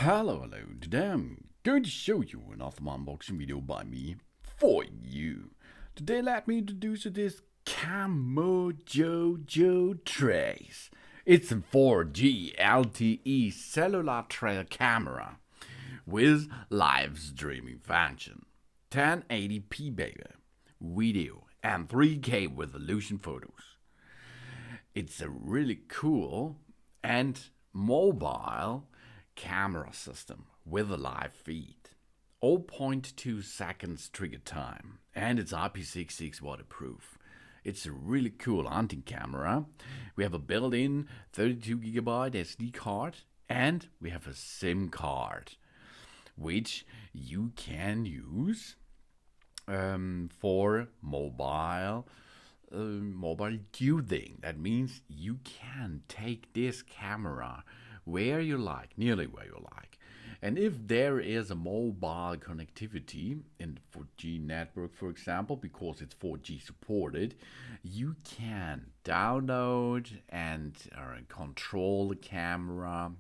Hello, today I'm going to show you another unboxing video by me for you. Today let me introduce you this Camojojo trace. It's a 4G LTE Cellular trail camera with live streaming function, 1080p baby, video and 3K resolution photos. It's a really cool and mobile camera system with a live feed, 0.2 seconds trigger time, and it's IP66 waterproof. It's a really cool hunting camera. We have a built-in 32GB SD card and we have a SIM card, which you can use for mobile using. That means you can take this camera where you like, nearly where you like. And if there is a mobile connectivity in the 4G network, for example, because it's 4G supported, you can download and control the camera.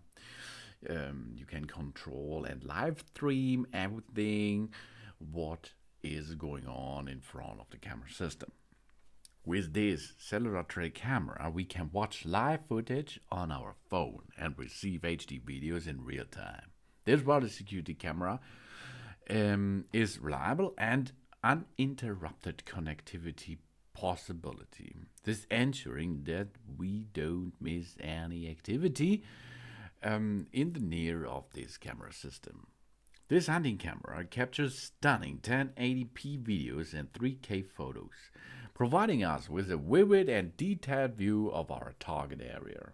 You can control and live stream everything what is going on in front of the camera system. With this cellular tray camera, we can watch live footage on our phone and receive HD videos in real time. This water security camera is reliable and uninterrupted connectivity possibility. This ensuring that we don't miss any activity in the near of this camera system. This hunting camera captures stunning 1080p videos and 3K photos, providing us with a vivid and detailed view of our target area.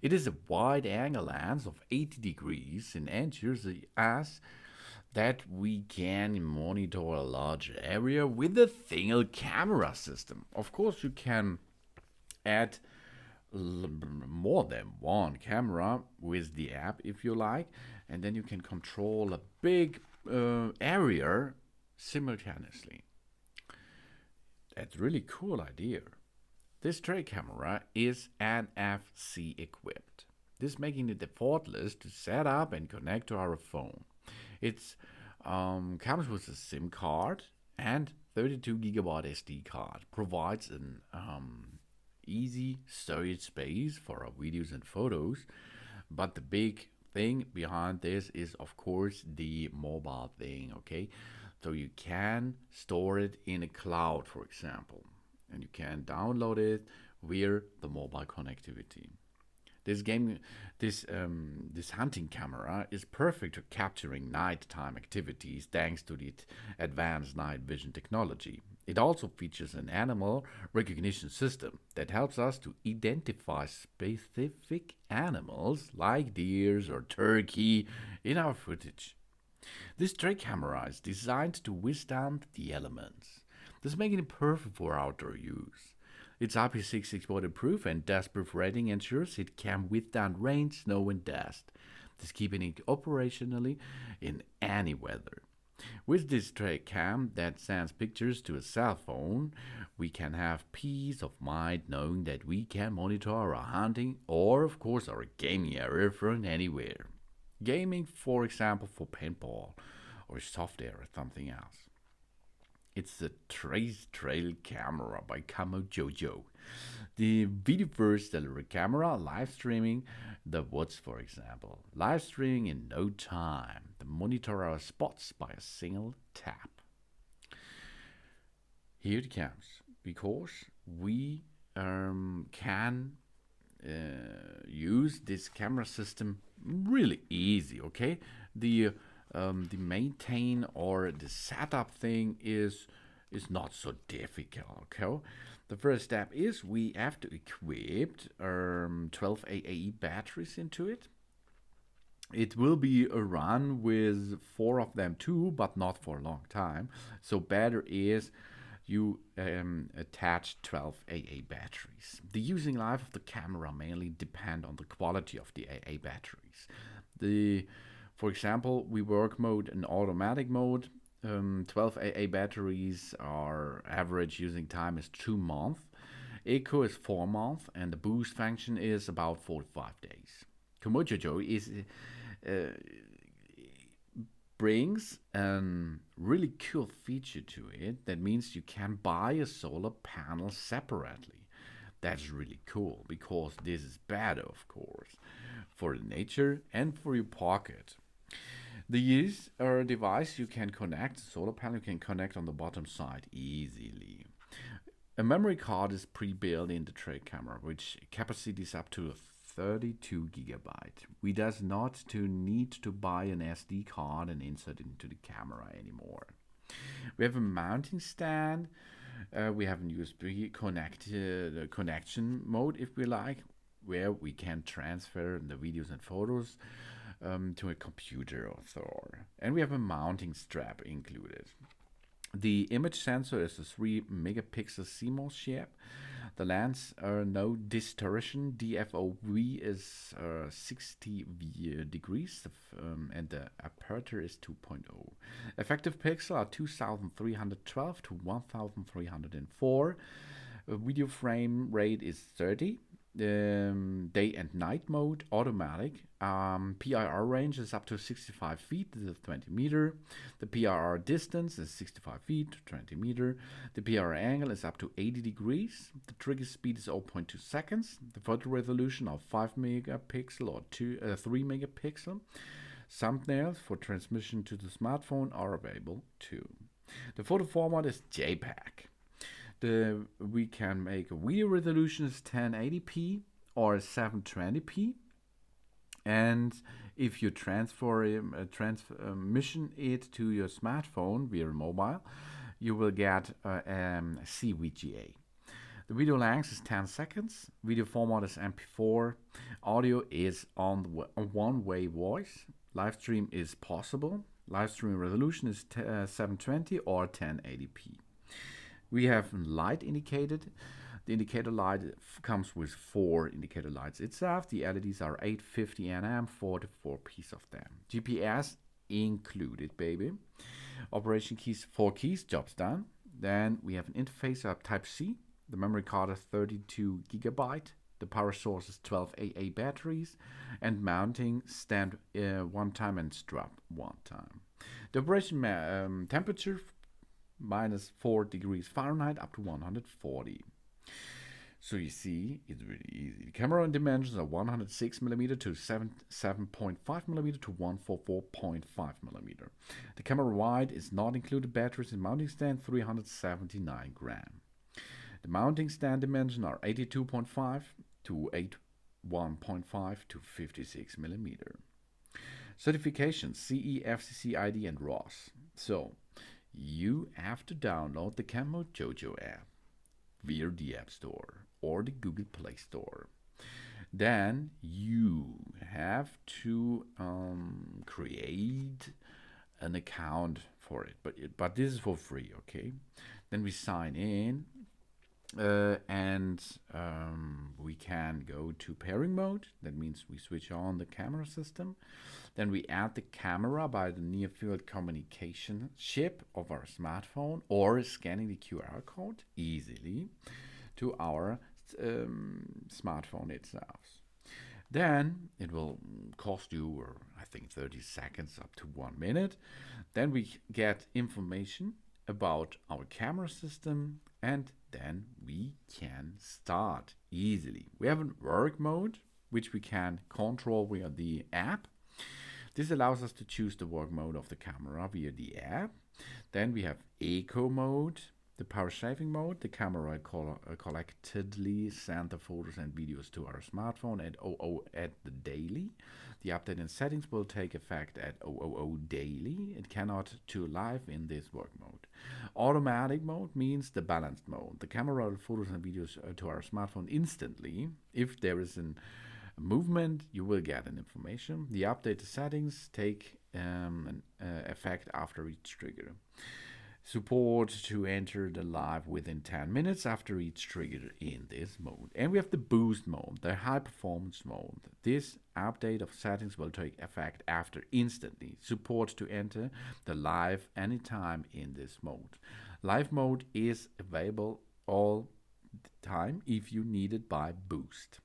It is a wide-angle lens of 80 degrees and ensures us that we can monitor a large area with a single camera system. Of course, you can add more than one camera with the app if you like, and then you can control a big area simultaneously. That's a really cool idea. This tray camera is NFC Equipped. This making it effortless to set up and connect to our phone. It comes with a SIM card and 32GB SD card. Provides an easy storage space for our videos and photos. But the big thing behind this is, of course, the mobile thing, okay? So you can store it in a cloud, for example, and you can download it via the mobile connectivity. This hunting camera is perfect for capturing nighttime activities thanks to the advanced night vision technology. It also features an animal recognition system that helps us to identify specific animals like deers or turkey in our footage. This tray camera is designed to withstand the elements, thus making it perfect for outdoor use. Its IP66 waterproof and dustproof rating ensures it can withstand rain, snow, and dust, thus keeping it operationally in any weather. With this tray cam that sends pictures to a cell phone, we can have peace of mind knowing that we can monitor our hunting or, of course, our gaming area from anywhere. Gaming, for example, for paintball or software or something else. It's the Trace Trail camera by Camojojo. The video first cellular camera live streaming the woods, for example. Live streaming in no time. The monitor our spots by a single tap. Here it comes, because we can use this camera system really easy, okay? The maintain or the setup thing is not so difficult, okay? The first step is we have to equip 12 AAE batteries into it. It will be a run with 4 of them too, but not for a long time. So better is you attach 12 AA batteries. The using life of the camera mainly depend on the quality of the AA batteries. For example, we work mode and automatic mode. 12 AA batteries are average using time is 2 months. Eco is 4 months, and the boost function is about 45 days. Camojojo brings a really cool feature to it. That means you can buy a solar panel separately. That's really cool because this is better, of course, for the nature and for your pocket. The use or device you can connect, solar panel you can connect on the bottom side easily. A memory card is pre-built in the tray camera, which capacity is up to 32 gigabyte. We does not to need to buy an SD card and insert it into the camera anymore. We have a mounting stand. We have a USB connected connection mode if we like, where we can transfer the videos and photos to a computer or so. And we have a mounting strap included. The image sensor is a 3 megapixel CMOS chip. The lens no distortion. DFOV is 60 degrees, and the aperture is 2.0. Effective pixel are 2312 to 1304. Video frame rate is 30. Day and night mode, automatic. PIR range is up to 65 feet, this is 20 meter. The PIR distance is 65 feet, 20 meter. The PIR angle is up to 80 degrees. The trigger speed is 0.2 seconds. The photo resolution of 5 megapixel or 3 megapixel. Thumbnails for transmission to the smartphone are available too. The photo format is JPEG. We can make a video resolution is 1080p or 720p, and if you transmission it to your smartphone via mobile, you will get CVGA. The video length is 10 seconds. Video format is MP4. Audio is on one-way voice. Live stream is possible. Live stream resolution is 720 or 1080p. We have light indicated. The indicator light comes with 4 indicator lights itself. The LEDs are 850 nm, 44 pieces of them. GPS included, baby. Operation keys, 4 keys, job's done. Then we have an interface of Type-C. The memory card is 32 gigabyte. The power source is 12 AA batteries. And mounting stand one time and strap one time. The operation temperature minus 4 degrees Fahrenheit up to 140. So you see, it's really easy. The camera dimensions are 106 millimeter to 7.5 millimeter to 144.5 millimeter. The camera wide is not included batteries in mounting stand, 379 gram. The mounting stand dimensions are 82.5 to 81.5 to 56 millimeter. Certifications: CE, FCC ID, and ROS. So you have to download the Camojojo app via the App Store or the Google Play Store. Then you have to create an account for it, but this is for free, okay? Then we sign in, and we can go to pairing mode. That means we switch on the camera system. Then we add the camera by the near-field communication chip of our smartphone or scanning the QR code easily to our smartphone itself. Then it will cost you, I think, 30 seconds up to 1 minute. Then we get information about our camera system, and then we can start easily. We have a work mode, which we can control via the app. This allows us to choose the work mode of the camera via the app. Then we have eco mode, the power saving mode. The camera collectively send the photos and videos to our smartphone at 00 at the daily. The update and settings will take effect at 000 daily. It cannot to live in this work mode. Automatic mode means the balanced mode. The camera will photos and videos to our smartphone instantly. If there is an movement, you will get an information. The updated settings take effect after each trigger. Support to enter the live within 10 minutes after each trigger in this mode. And we have the boost mode, the high performance mode. This update of settings will take effect after instantly. Support to enter the live anytime in this mode. Live mode is available all the time if you need it by boost.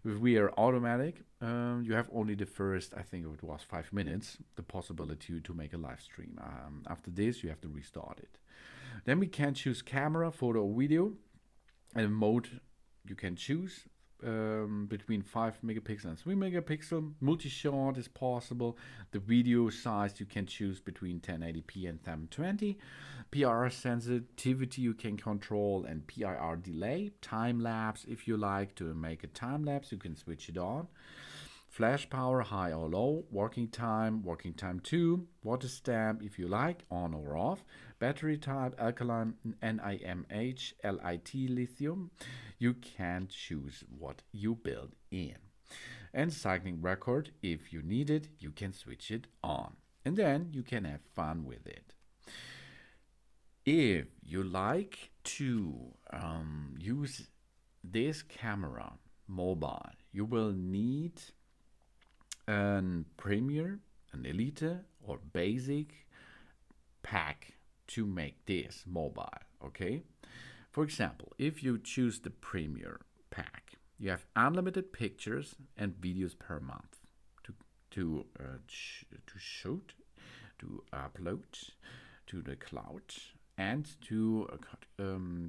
If we are automatic, you have only the first, I think it was 5 minutes, the possibility to make a live stream. After this, you have to restart it. Then we can choose camera, photo, or video, and mode you can choose between 5 megapixel and 3 megapixel. Multi-shot is possible. The video size you can choose between 1080p and 720. PIR sensitivity you can control, and PIR delay. Time lapse, if you like to make a time lapse, you can switch it on. Flash power, high or low. Working time 2. Water stamp, if you like, on or off. Battery type, alkaline, NIMH, LIT, lithium. You can choose what you build in. And cycling record, if you need it, you can switch it on. And then you can have fun with it. If you like to use this camera mobile, you will need an Premier, an Elite, or Basic pack to make this mobile, okay? For example, if you choose the Premier pack, you have unlimited pictures and videos per month to shoot, to upload to the cloud, and to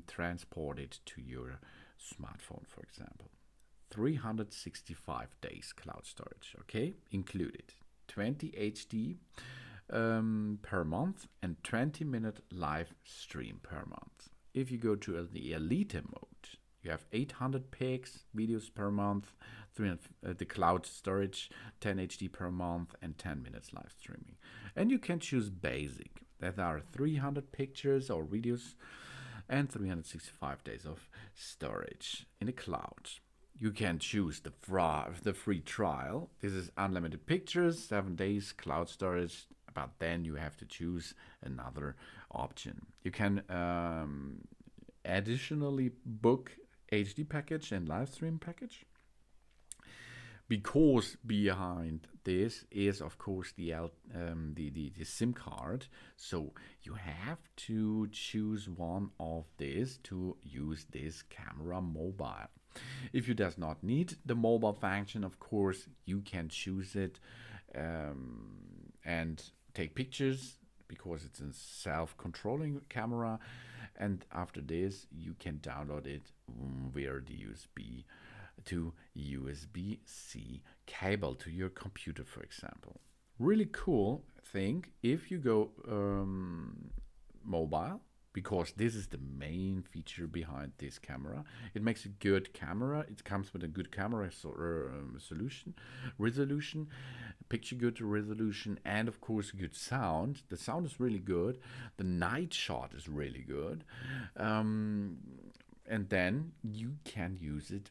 transport it to your smartphone, for example. 365 days cloud storage, okay, included. 20 HD per month and 20-minute live stream per month. If you go to the Elite mode, you have 800 pics, videos per month, the cloud storage, 10 HD per month, and 10 minutes live streaming. And you can choose Basic. That are 300 pictures or videos and 365 days of storage in the cloud. You can choose the free trial. This is unlimited pictures, 7 days cloud storage, but then you have to choose another option. You can additionally book HD package and live stream package. Because behind this is, of course, the SIM card. So you have to choose one of these to use this camera mobile. If you does not need the mobile function, of course, you can choose it and take pictures because it's a self-controlling camera. And after this, you can download it via the USB to USB-C cable to your computer, for example. Really cool thing if you go mobile, because this is the main feature behind this camera. It makes a good camera. It comes with a good camera resolution, picture good resolution, and of course good sound. The sound is really good. The night shot is really good. And then you can use it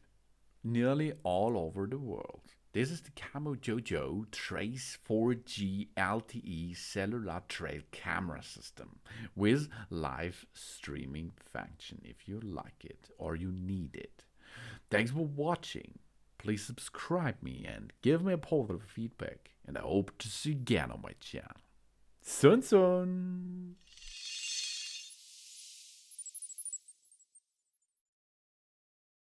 nearly all over the world. This is the Camojojo Trace 4G LTE Cellular Trail Camera System with live streaming function if you like it or you need it. Thanks for watching. Please subscribe me and give me a positive feedback, and I hope to see you again on my channel. Sun sun!